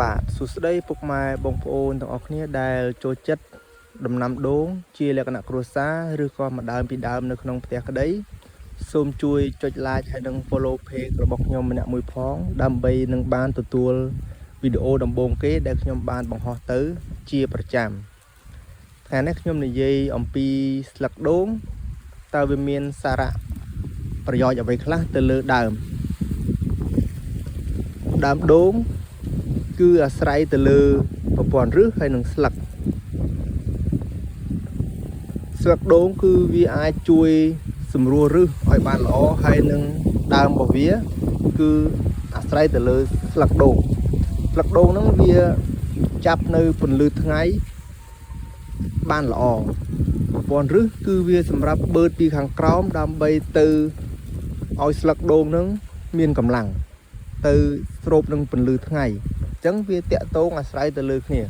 បាទសួស្តីពុកម៉ែបងប្អូនទាំងអស់គ្នាដែលចូលចិត្តដំណាំដូងជាលក្ខណៈគ្រួសារឬក៏ម្ដងពីដើមនៅក្នុងផ្ទះក្តីសូមជួយចុច like ហើយនិង follow page របស់ខ្ញុំម្នាក់មួយផងដើម្បីនឹងបានទទួលវីដេអូដំបូងគេដែលខ្ញុំបានបង្ហោះទៅជាប្រចាំថ្ងៃនេះខ្ញុំនិយាយអំពីស្លឹកដូងតើវាមានសារៈប្រយោជន៍អ្វីខ្លះទៅលើដើមដូងគឺអាស្រ័យទៅលើប្រព័ន្ធឫសហើយនិងស្លឹកដូងគឺវាអាចជួយសម្រួលឫសឲ្យបានល្អហើយនឹងដើមរបស់វាគឺអាស្រ័យទៅលើស្លឹកដូងហ្នឹងវាចាប់នៅពន្លឺថ្ងៃបានល្អប្រព័ន្ធឫសគឺវាសម្រាប់បឺតពីខាងក្រោមដើម្បីទៅឲ្យស្លឹកដូងហ្នឹងមានកម្លាំងទៅស្រូបនឹងពន្លឺថ្ងៃអញ្ចឹងវាតាក់ទងអាស្រ័យទៅលើគ្នា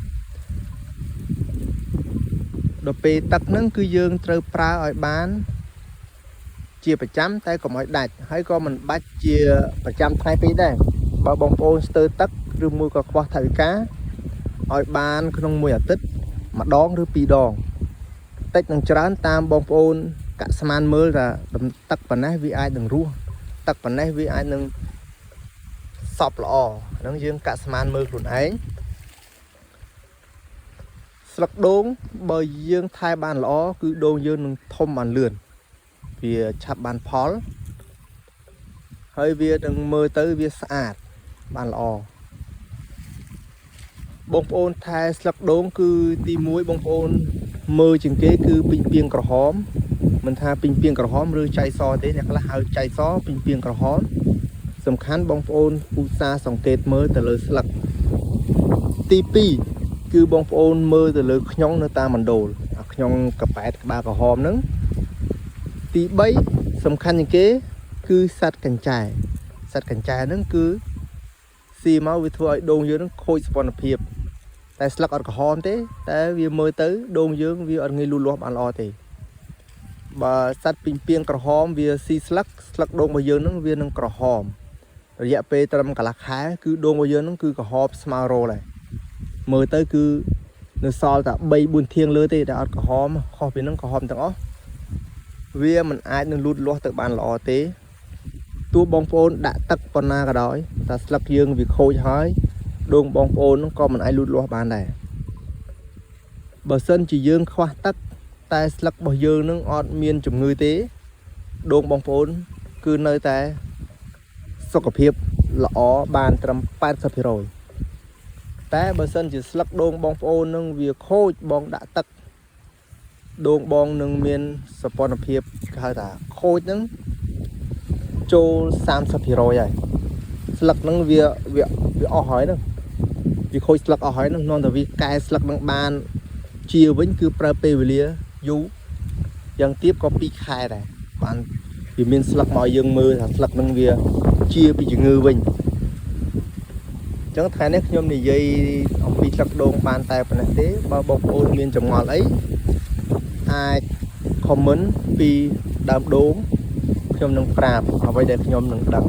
ដល់ពេលទឹកហ្នឹងគឺយើងត្រូវប្រើឲ្យបានជាប្រចាំតែកុំឲ្យដាច់ហើយក៏មិនបាច់ជាប្រចាំថ្ងៃពេកដែរបើបងប្អូនស្ទើរទឹកឬមួយក៏ខ្វះថវិកាឲ្យបានក្នុងមួយអាទិត្យម្ដងឬពីរដងតិចនឹងច្រើនតាមបងប្អូនកាក់ស្មានមើលថាទឹកប៉ុណ្ណេះវាអាចនឹងរស់ទឹកប៉ុណ្ណេះវាអាចនឹងសពល្អហ្នឹងយើងកាក់ស្មានមើលខ្លួនឯងស្លឹកដូងបើយើងថែបានល្អគឺដូងយើងនឹងធំបានលឿនវាឆាប់បានផលហើយវានឹងមើលទៅវាស្អាតបានល្អបងប្អូនថែស្លឹកដូងគឺទី1បងប្អូនមើលជាងគេគឺពីងពីងក្រហមមិនថាពីងពីងក្រហមឬចៃសទេអ្នកខ្លះហៅចៃសពីងពីងក្រហមសំខាន់បងប្អូនឧស្សាហ៍សង្កេតមើលទៅលើស្លឹកទី2គឺបងប្អូនមើលទៅលើខ្ញុងនៅតាមមណ្ឌលអាខ្ញុងកប៉ែតក្បាលក្រហមហ្នឹងទី3សំខាន់ជាងគេគឺសត្វកញ្ចែហ្នឹងគឺស៊ីមកវាធ្វើឲ្យដូងយើងហ្នឹងខូចសវត្ថិភាពតែស្លឹកអត់ក្រហមទេតែវាមើលទៅដូងយើងវាអត់ងាយលូតលាស់បានល្អទេបើសត្វពីងពីងក្រហមវាស៊ីស្លឹកដូងរបស់យើងហ្នឹងវានឹងក្រហមរយៈពេលត្រឹមកន្លះខែគឺដូងរបស់យើងហ្នឹងគឺក្រហមស្មើរ៉ូដែរមើលទៅគឺនៅសល់តែ 3-4 ធាងលើទេតែអត់ក្រហមខុសពីហ្នឹងក្រហមទាំងអស់វាមិនអាចនឹងលូតលាស់ទៅបានល្អទេទោះបងប្អូនដាក់ទឹកប៉ុណ្ណាក៏ដោយតែស្លឹកយើងវាខូចហើយដូងបងប្អូនហ្នឹងក៏មិនអាចលូតលាស់បានដែរបើសិនជាយើងខ្វះទឹកតែស្លឹករបស់យើងនឹងអត់មានជំងឺទេដូងបងប្អូនគឺនៅតែសុខភាពល្អបានត្រឹម 80% តែបើសិនជាស្លឹកដូងបងប្អូននឹងវាខូចបងដាក់ទឹកដូងបងនឹងមានសពនភាពគេហៅថាខូចនឹងចូល 30% ហើយស្លឹកនឹងវាអស់ហើយហ្នឹងវាខូចស្លឹកអស់ហើយហ្នឹងនាំតែវាកែស្លឹកនឹងបានជាវិញគឺប្រើពេលវេលាយូរយ៉ាងទៀតក៏2ខែដែរបានវាមានស្លឹកមកយើងមើលថាស្លឹកនឹងវាជាពីជំងឺវិញអញ្ចឹងថ្ងៃនេះខ្ញុំនិយាយអំពីស្លឹកដូងបានតែប៉ុណ្ណេះទេបើបងប្អូនមានចម្ងល់អីអាច comment ពីដើមដូងខ្ញុំនឹងប្រាប់អ្វីដែលខ្ញុំនឹងដឹង